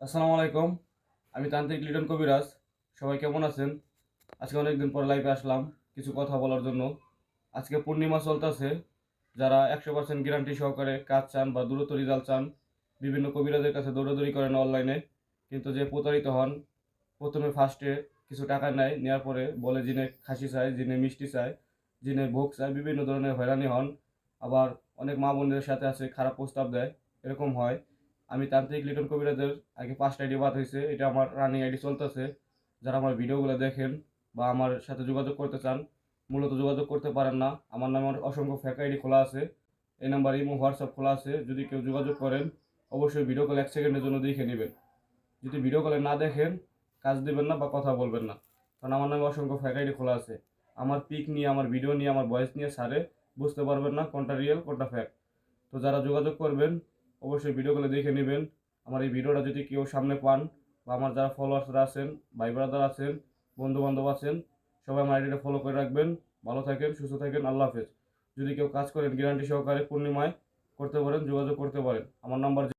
আসসালামু আলাইকুম। আমি তান্ত্রিক লিটন কবিরাজ। সবাই কেমন আছেন? আজকে অনেকদিন পর লাইভে আসলাম কিছু কথা বলার জন্য। আজকে পূর্ণিমা চলতেছে। যারা 100% গ্যারান্টি সহকারে কাজ চান বা দ্রুত রেজাল্ট চান, বিভিন্ন কবিরাজের কাছে দৌড়াদৌড়ি করেন অনলাইনে, কিন্তু যে প্রতারিত হন, প্রথমে ফার্স্টে কিছু টাকা নেয়, নেওয়ার পরে বলে জিনে খাসি চায়, জিনে মিষ্টি চায়, জিনে ভোগ চায়, বিভিন্ন ধরনের হয়রানি হন। আবার অনেক মা বোনদের সাথে আছে খারাপ প্রস্তাব দেয়, এরকম হয়। আমি তান্ত্রিক লিটন কবিরাজের আগে 5টা আইডি বাদ হয়েছে, এটা আমার রানিং আইডি চলতেছে। যারা আমার ভিডিওগুলো দেখেন বা আমার সাথে যোগাযোগ করতে চান, মূলত যোগাযোগ করতে পারেন না। আমার নামে অসংখ্য ফেক আইডি খোলা আছে, এই নাম্বার ইমো হোয়াটসঅ্যাপ খোলা আছে। যদি কেউ যোগাযোগ করেন, অবশ্যই ভিডিও কল 1 সেকেন্ডের জন্য দেখে নেবেন। যদি ভিডিও কলে না দেখেন, কাজ দিবেন না বা কথা বলবেন না, কারণ আমার নামে অসংখ্য ফেক আইডি খোলা আছে। আমার পিক নিয়ে, আমার ভিডিও নিয়ে, আমার ভয়েস নিয়ে সারে বুঝতে পারবেন না কোনটা রিয়েল কোনটা ফেক। তো যারা যোগাযোগ করবেন, অবশ্যই ভিডিও কলে দেখে নেবেন। আমার এই ভিডিওটা যদি কেউ সামনে পান, বা আমার যারা ফলোয়ার্সরা আছেন, ভাই ব্রাদার আছেন, বন্ধু বান্ধব আছেন, সবাই আমার আইডিটা ফলো করে রাখবেন। ভালো থাকেন, সুস্থ থাকেন, আল্লাহ হাফেজ। যদি কেউ কাজ করেন গ্যারান্টি সহকারে পূর্ণিমায়, করতে পারেন, যোগাযোগ করতে পারেন। আমার নাম্বার